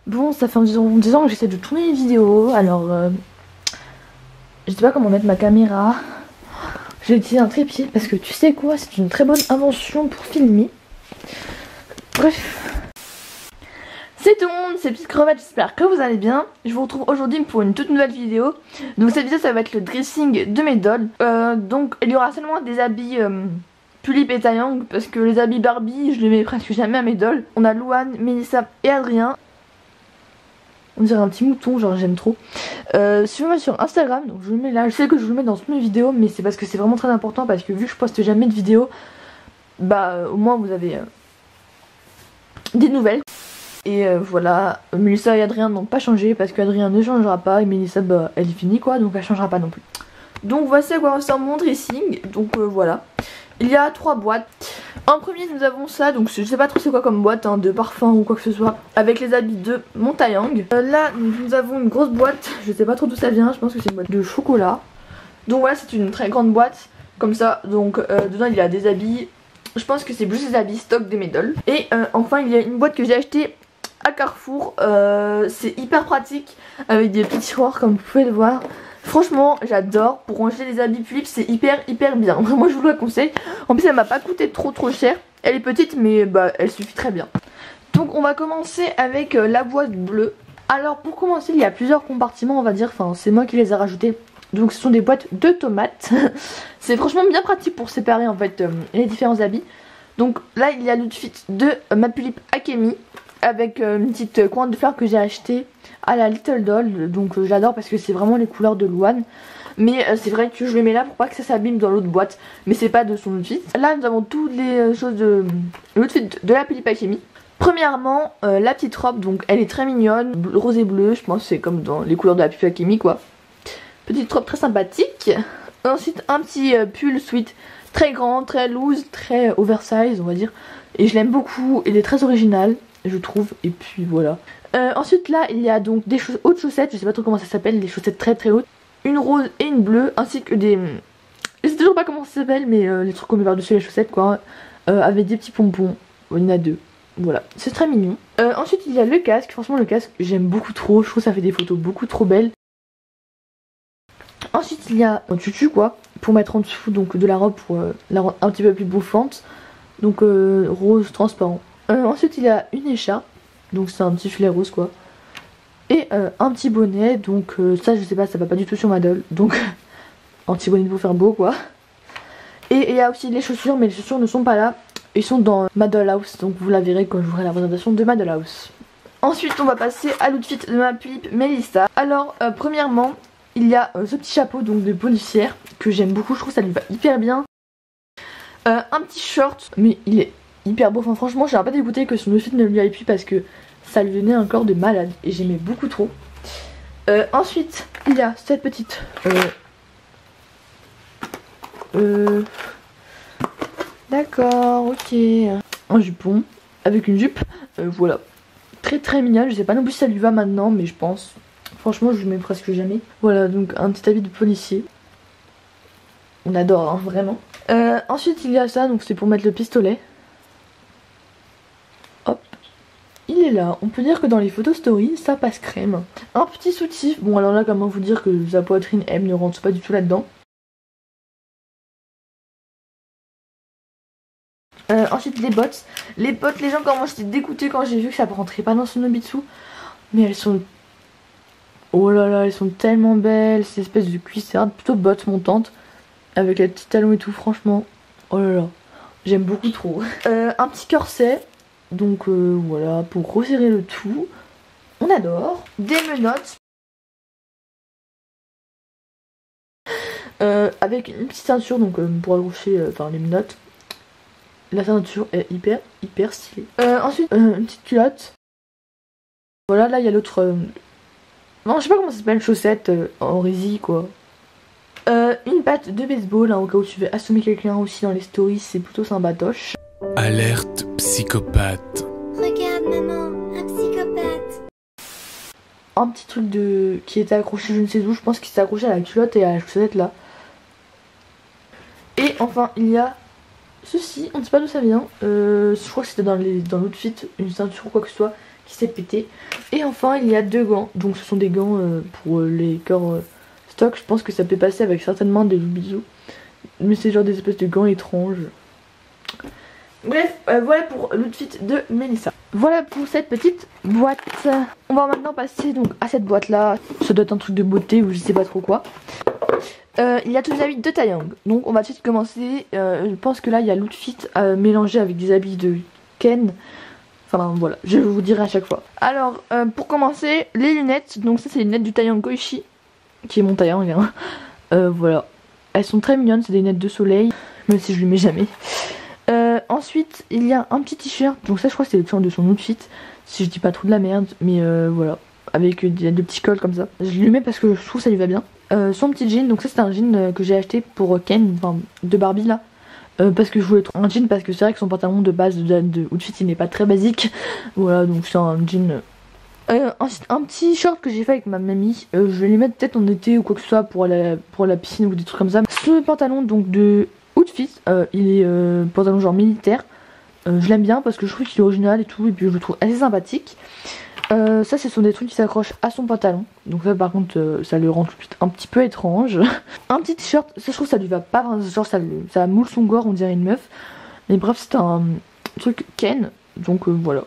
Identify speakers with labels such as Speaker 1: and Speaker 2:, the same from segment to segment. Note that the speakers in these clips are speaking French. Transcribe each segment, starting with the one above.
Speaker 1: Bon, ça fait environ 10 ans que j'essaie de tourner une vidéo, alors je sais pas comment mettre ma caméra. J'ai utilisé un trépied parce que tu sais quoi, c'est une très bonne invention pour filmer. Bref. C'est tout le monde, c'est Petite Crevette, j'espère que vous allez bien. Je vous retrouve aujourd'hui pour une toute nouvelle vidéo. Donc cette vidéo ça va être le dressing de mes dolls. Donc il y aura seulement des habits Pulip et Taeyang parce que les habits Barbie je les mets presque jamais à mes dolls. On a Louane, Mélissa et Adrien. On dirait un petit mouton, genre j'aime trop. Suivez-moi sur Instagram, donc je vous le mets là. Je sais que je vous le mets dans toutes mes vidéos, mais c'est parce que c'est vraiment très important. Parce que vu que je poste jamais de vidéos, bah au moins vous avez des nouvelles. Et voilà, Mélissa et Adrien n'ont pas changé parce qu'Adrien ne changera pas et Mélissa bah elle est finie quoi, donc elle changera pas non plus. Donc voici à quoi ressemble mon dressing, donc voilà. Il y a 3 boîtes. En premier nous avons ça, donc je sais pas trop c'est quoi comme boîte, hein, de parfum ou quoi que ce soit, avec les habits de mon Taeyang. Là nous avons une grosse boîte, je sais pas trop d'où ça vient, je pense que c'est une boîte de chocolat. Donc voilà, c'est une très grande boîte, comme ça, donc dedans il y a des habits, je pense que c'est plus des habits stock des dolls. Et enfin il y a une boîte que j'ai achetée à Carrefour, c'est hyper pratique, avec des petits tiroirs comme vous pouvez le voir. Franchement j'adore, pour ranger les habits Pulip c'est hyper bien, moi je vous le conseille. En plus elle m'a pas coûté trop cher, elle est petite mais bah elle suffit très bien. Donc on va commencer avec la boîte bleue. Alors pour commencer il y a plusieurs compartiments on va dire, enfin c'est moi qui les ai rajoutés. Donc ce sont des boîtes de tomates. C'est franchement bien pratique pour séparer en fait les différents habits. Donc là il y a l'outfit de ma Pulip Akemi, avec une petite coin de fleurs que j'ai acheté à la Little Doll. Donc j'adore parce que c'est vraiment les couleurs de Louane. Mais c'est vrai que je le mets là pour pas que ça s'abîme dans l'autre boîte. Mais c'est pas de son outfit. Là nous avons toutes les choses de l'outfit de la Pulip Akemi. Premièrement la petite robe, donc elle est très mignonne, rose et bleu, je pense que c'est comme dans les couleurs de la Pulip Akemi quoi. Petite robe très sympathique. Ensuite un petit pull sweat très grand, très loose, très oversize on va dire. Et je l'aime beaucoup, il est très original je trouve, et puis voilà. Ensuite là il y a donc des hautes chaussettes, je sais pas trop comment ça s'appelle, des chaussettes très hautes, une rose et une bleue, ainsi que des, je sais toujours pas comment ça s'appelle, mais les trucs qu'on met par dessus les chaussettes quoi, avec des petits pompons, il y en a 2, voilà, c'est très mignon. Ensuite il y a le casque, franchement le casque j'aime beaucoup trop, je trouve que ça fait des photos beaucoup trop belles. Ensuite il y a un tutu quoi, pour mettre en dessous donc de la robe pour la rendre un petit peu plus bouffante, donc rose transparent. Ensuite il y a une écharpe, donc c'est un petit filet rose quoi. Et un petit bonnet, donc ça je sais pas, ça va pas du tout sur ma doll, donc un petit bonnet pour faire beau quoi. Et il y a aussi les chaussures, mais les chaussures ne sont pas là, ils sont dans ma dollhouse, donc vous la verrez quand je ferai la présentation de ma dollhouse. Ensuite on va passer à l'outfit de ma Pulip Mélissa. Alors premièrement il y a ce petit chapeau donc de policière que j'aime beaucoup, je trouve que ça lui va hyper bien. Un petit short, mais il est hyper beau, enfin, franchement j'étais pas dégoûtée que son outfit ne lui aille plus parce que ça lui donnait un corps de malade et j'aimais beaucoup trop. Ensuite il y a cette petite d'accord, ok, un jupon avec une jupe, voilà, très mignonne, je sais pas non plus si ça lui va maintenant mais je pense, franchement je le mets presque jamais. Voilà, donc un petit habit de policier, on adore hein, vraiment. Ensuite il y a ça, donc c'est pour mettre le pistolet. Hop, il est là, on peut dire que dans les photos story ça passe crème. Un petit soutif, bon alors là comment vous dire que sa poitrine M ne rentre pas du tout là-dedans. Ensuite les bottes, les gens comment j'étais dégoûtée quand j'ai vu que ça ne rentrait pas dans son Nobitsu. Mais elles sont, oh là là, elles sont tellement belles, ces espèces de cuissardes, plutôt bottes montantes, avec les petits talons et tout, franchement, oh là là, j'aime beaucoup trop. Un petit corset, donc voilà, pour resserrer le tout, on adore. Des menottes, avec une petite ceinture, donc pour accrocher les menottes. La ceinture est hyper stylée. Ensuite, une petite culotte. Voilà, là il y a l'autre... non, je sais pas comment ça s'appelle, chaussette en résille quoi. Une batte de baseball, hein, au cas où tu veux assommer quelqu'un aussi dans les stories, c'est plutôt sympatoche.
Speaker 2: Alerte psychopathe.
Speaker 3: Regarde maman, un psychopathe.
Speaker 1: Un petit truc qui était accroché je ne sais où, je pense qu'il s'est accroché à la culotte et à la chaussette là. Et enfin il y a ceci, on ne sait pas d'où ça vient, je crois que c'était dans l'outfit, une ceinture ou quoi que ce soit, qui s'est pété. Et enfin il y a 2 gants, donc ce sont des gants pour les corps stock. Je pense que ça peut passer avec certainement des bisous, mais c'est genre des espèces de gants étranges. Bref, voilà pour l'outfit de Mélissa. Voilà pour cette petite boîte. On va maintenant passer donc à cette boîte là. Ça doit être un truc de beauté ou je sais pas trop quoi. Il y a tous les habits de Taeyang. Donc on va tout de suite commencer. Je pense que là il y a l'outfit mélangé avec des habits de Ken. Enfin voilà, je vous dirai à chaque fois. Alors pour commencer, les lunettes. Donc ça c'est les lunettes du Taeyang Koichi, qui est mon Taeyang hein. Voilà, elles sont très mignonnes, c'est des lunettes de soleil, même si je lui mets jamais. Ensuite il y a un petit t-shirt, donc ça je crois que c'est le genre de son outfit, si je dis pas trop de la merde, mais voilà, avec des petits cols comme ça. Je lui mets parce que je trouve que ça lui va bien. Son petit jean, donc ça c'est un jean que j'ai acheté pour Ken, enfin de Barbie là, parce que je voulais trop un jean, parce que c'est vrai que son pantalon de base de outfit il n'est pas très basique. Voilà, donc c'est un jean. Ensuite un petit short que j'ai fait avec ma mamie, je vais lui mettre peut-être en été ou quoi que ce soit pour la piscine ou des trucs comme ça. Ce pantalon donc de outfit, il est pantalon genre militaire, je l'aime bien parce que je trouve qu'il est original et tout, et puis je le trouve assez sympathique. Ça ce sont des trucs qui s'accrochent à son pantalon, donc ça par contre ça le rend tout de suite un petit peu étrange. Un petit t-shirt, ça je trouve ça lui va pas, genre ça moule son gore, on dirait une meuf, mais bref c'est un truc Ken, donc voilà.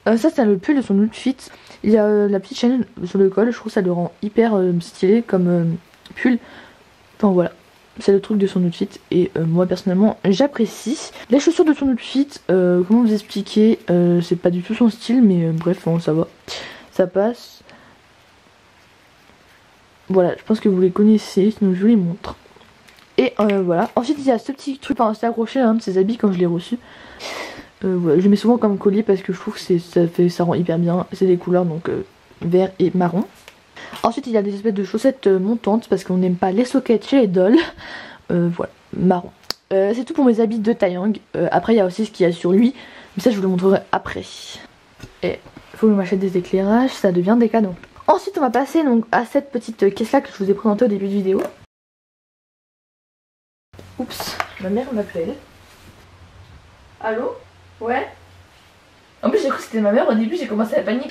Speaker 1: Ça c'est le pull de son outfit, il y a la petite chaîne sur le col, je trouve ça le rend hyper stylé comme pull, enfin voilà. C'est le truc de son outfit et moi personnellement j'apprécie. Les chaussures de son outfit, comment vous expliquer, c'est pas du tout son style, mais bref bon, ça va, ça passe. Voilà, je pense que vous les connaissez, sinon je vous les montre. Et voilà, ensuite il y a ce petit truc par rester accroché à un de ses habits quand je l'ai reçu. Voilà, je le mets souvent comme collier parce que je trouve que ça rend hyper bien. C'est des couleurs donc vert et marron. Ensuite il y a des espèces de chaussettes montantes parce qu'on n'aime pas les sockets chez les dolls. Voilà, marron. C'est tout pour mes habits de Taeyang. Après il y a aussi ce qu'il y a sur lui, mais ça je vous le montrerai après. Et il faut que je m'achète des éclairages, ça devient des cadeaux. Ensuite on va passer donc à cette petite caisse là que je vous ai présentée au début de vidéo. Oups, ma mère m'appelle. Allô? Ouais? En plus j'ai cru que c'était ma mère, au début j'ai commencé à paniquer.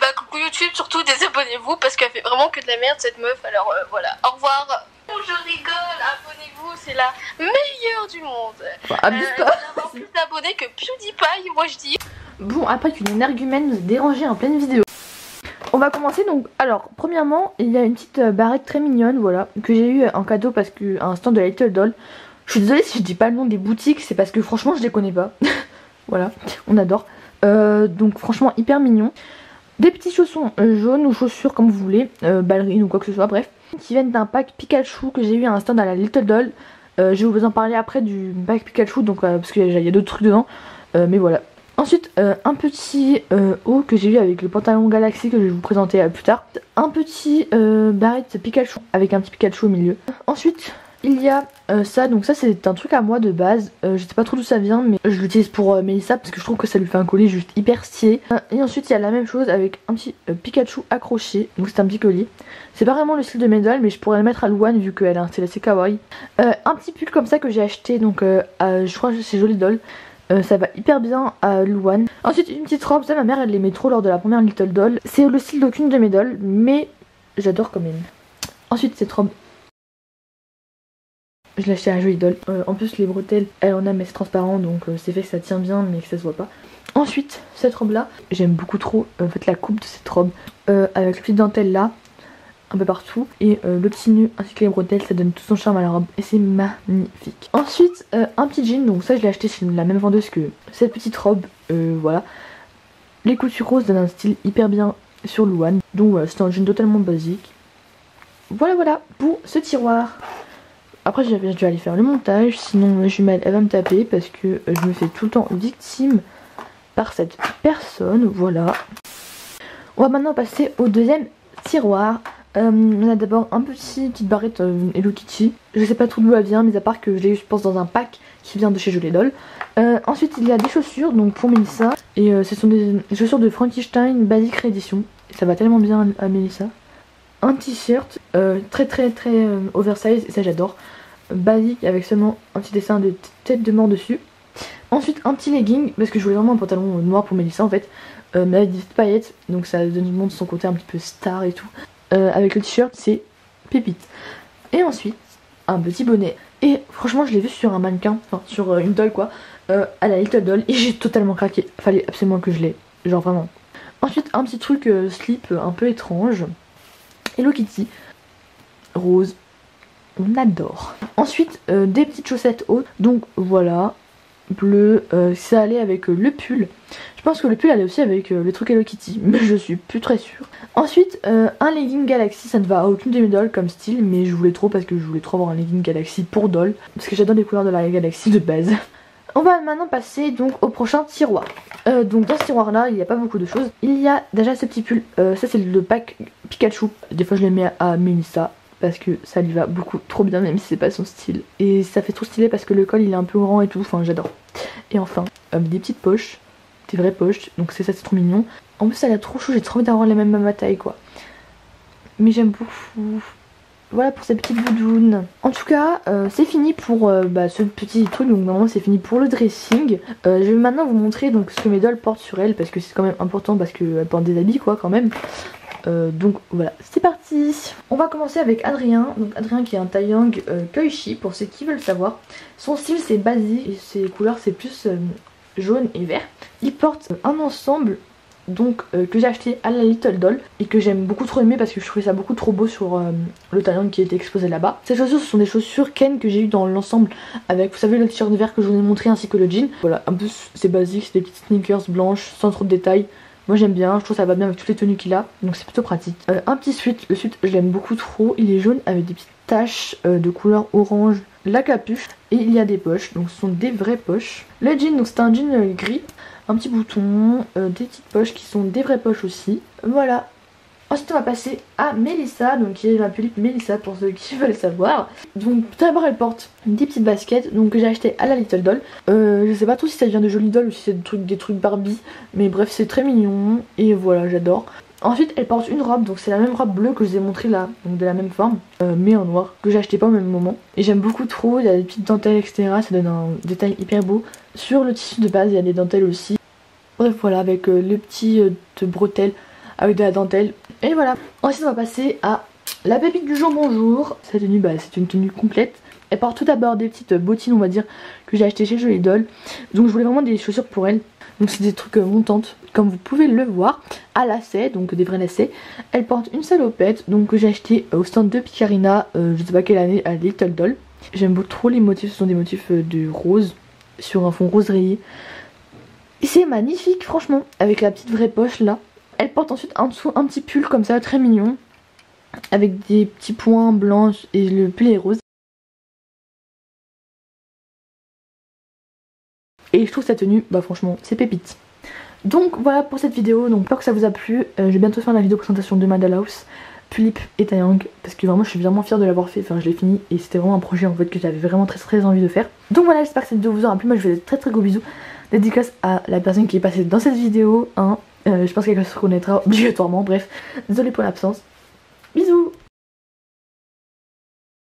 Speaker 4: Bah coucou YouTube, surtout désabonnez-vous parce qu'elle fait vraiment que de la merde cette meuf, alors voilà, au revoir. Je rigole, abonnez-vous, c'est la meilleure du monde.
Speaker 1: Enfin, abuse pas.
Speaker 4: D'avoir plus d'abonnés que PewDiePie, moi je dis.
Speaker 1: Bon, après qu'une énergumène nous ait dérangé en pleine vidéo. On va commencer donc, alors premièrement il y a une petite barrette très mignonne, voilà, que j'ai eu en cadeau parce que à un stand de la Little Doll. Je suis désolée si je dis pas le nom des boutiques, c'est parce que franchement je les connais pas. Voilà, on adore. Donc franchement hyper mignon. Des petits chaussons jaunes ou chaussures comme vous voulez, ballerines ou quoi que ce soit, bref. Qui viennent d'un pack Pikachu que j'ai eu à un stand à la Little Doll. Je vais vous en parler après du pack Pikachu, donc parce qu'il y a d'autres trucs dedans. Mais voilà. Ensuite un petit haut que j'ai eu avec le pantalon Galaxy que je vais vous présenter plus tard. Un petit barrette Pikachu avec un petit Pikachu au milieu. Ensuite il y a ça, donc ça c'est un truc à moi de base, je sais pas trop d'où ça vient mais je l'utilise pour Mélissa parce que je trouve que ça lui fait un collier juste hyper stylé. Et ensuite il y a la même chose avec un petit Pikachu accroché, donc c'est un petit collier. C'est pas vraiment le style de mes dolls mais je pourrais le mettre à Louane vu qu'elle a un style assez kawaii. Un petit pull comme ça que j'ai acheté, donc je crois que c'est Jolie Doll. Ça va hyper bien à Louane. Ensuite une petite robe, ça ma mère elle l'aimait trop lors de la première Little Doll. C'est le style d'aucune de mes dolls mais j'adore quand même. Ensuite cette robe, je l'ai acheté à Jolie Doll. En plus les bretelles elle en a mais c'est transparent, donc c'est fait que ça tient bien mais que ça se voit pas. Ensuite cette robe là, j'aime beaucoup trop en fait la coupe de cette robe, avec la petite dentelle là un peu partout et le petit nœud ainsi que les bretelles, ça donne tout son charme à la robe et c'est magnifique. Ensuite un petit jean, donc ça je l'ai acheté chez la même vendeuse que cette petite robe, voilà. Les coutures roses donnent un style hyper bien sur Louane, donc voilà, c'est un jean totalement basique. Voilà pour ce tiroir. Après j'ai dû aller faire le montage, sinon ma jumelle elle va me taper parce que je me fais tout le temps victime par cette personne, voilà. On va maintenant passer au deuxième tiroir. On a d'abord un petite barrette Hello Kitty. Je sais pas trop d'où elle vient, mais à part que je l'ai eu je pense dans un pack qui vient de chez Jolie Doll. Ensuite il y a des chaussures donc pour Mélissa. Et ce sont des chaussures de Frankenstein Basic Réédition. Ça va tellement bien à Mélissa. Un t-shirt très oversize, et ça j'adore. Basique avec seulement un petit dessin de tête de mort dessus. Ensuite un petit legging parce que je voulais vraiment un pantalon noir pour Mélissa en fait. mais avec des petites paillettes, donc ça montre son côté un petit peu star et tout. Avec le t-shirt, c'est pépite. Et ensuite, un petit bonnet. Et franchement, je l'ai vu sur un mannequin, enfin sur une doll quoi, à la Little Doll, et j'ai totalement craqué. Fallait absolument que je l'ai, genre vraiment. Ensuite, un petit truc slip un peu étrange. Hello Kitty, rose, on adore. Ensuite, des petites chaussettes hautes, donc voilà, bleu, ça allait avec le pull. Je pense que le pull allait aussi avec le truc Hello Kitty, mais je suis plus très sûre. Ensuite, un legging Galaxy, ça ne va à aucune de mes dolls comme style, mais je voulais trop parce que je voulais trop avoir un legging Galaxy pour doll, parce que j'adore les couleurs de la Galaxy de base. On va maintenant passer donc au prochain tiroir. Donc dans ce tiroir là il n'y a pas beaucoup de choses. Il y a déjà ce petit pull, ça c'est le pack Pikachu. Des fois je le mets à Melissa parce que ça lui va beaucoup trop bien même si c'est pas son style. Et ça fait trop stylé parce que le col il est un peu grand et tout, enfin j'adore. Et enfin des petites poches, des vraies poches, donc c'est ça, c'est trop mignon. En plus ça a l'air trop chou, j'ai trop envie d'avoir les mêmes à ma taille quoi. Mais j'aime beaucoup. Voilà pour cette petite boudoune. En tout cas, c'est fini pour ce petit truc. Donc normalement c'est fini pour le dressing. Je vais maintenant vous montrer donc ce que mes dolls portent sur elles, parce que c'est quand même important, parce qu'elles portent des habits quoi quand même. Donc voilà, c'est parti. On va commencer avec Adrien. Donc Adrien qui est un Taeyang Keishi pour ceux qui veulent savoir. Son style c'est basique et ses couleurs c'est plus jaune et vert. Il porte un ensemble donc que j'ai acheté à la Little Doll et que j'aime beaucoup trop aimer parce que je trouvais ça beaucoup trop beau sur le Taeyang qui était exposé là-bas. Ces chaussures ce sont des chaussures Ken que j'ai eu dans l'ensemble avec, vous savez, le t-shirt vert que je vous ai montré ainsi que le jean. Voilà, un peu c'est basique, c'est des petites sneakers blanches sans trop de détails. Moi j'aime bien, je trouve que ça va bien avec toutes les tenues qu'il a, donc c'est plutôt pratique. Un petit sweat, le sweat je l'aime beaucoup trop, il est jaune avec des petites taches de couleur orange, la capuche, et il y a des poches, donc ce sont des vraies poches. Le jean, donc c'est un jean gris, un petit bouton, des petites poches qui sont des vraies poches aussi, voilà. Ensuite on va passer à Melissa, donc qui est ma pulipe Melissa pour ceux qui veulent savoir. Donc tout d'abord elle porte des petites baskets donc que j'ai acheté à la Little Doll. Je sais pas trop si ça vient de Jolie Doll ou si c'est des trucs Barbie, mais bref c'est très mignon et voilà j'adore. Ensuite elle porte une robe, donc c'est la même robe bleue que je vous ai montré là, donc de la même forme, mais en noir, que j'ai acheté pas au même moment. Et j'aime beaucoup trop, il y a des petites dentelles etc, ça donne un détail hyper beau. Sur le tissu de base il y a des dentelles aussi. Bref voilà avec les petits de bretelles avec de la dentelle. Et voilà. Ensuite on va passer à la pépite du jour, bonjour. Cette tenue c'est une tenue complète. Elle porte tout d'abord des petites bottines on va dire que j'ai acheté chez Jolie Doll. Donc je voulais vraiment des chaussures pour elle. Donc c'est des trucs montantes comme vous pouvez le voir, à lacets, donc des vrais lacets. Elle porte une salopette donc que j'ai acheté au stand de Picarina, je sais pas quelle année, à Little Doll. J'aime beaucoup trop les motifs, ce sont des motifs de rose sur un fond rose rayé. Et c'est magnifique franchement, avec la petite vraie poche là. Elle porte ensuite en dessous un petit pull comme ça, très mignon, avec des petits points blancs et le pull est rose. Et je trouve sa tenue, franchement, c'est pépite. Donc voilà pour cette vidéo, donc j'espère que ça vous a plu. Je vais bientôt faire la vidéo présentation de ma dollhouse, Pulippe et Taeyang, parce que vraiment je suis vraiment fière de l'avoir fait, enfin je l'ai fini et c'était vraiment un projet en fait que j'avais vraiment très envie de faire. Donc voilà, j'espère que cette vidéo vous aura plu, moi je vous fais des très gros bisous. Dédicace à la personne qui est passée dans cette vidéo, hein. Je pense qu'elle se reconnaîtra obligatoirement, bref, désolée pour l'absence. Bisous.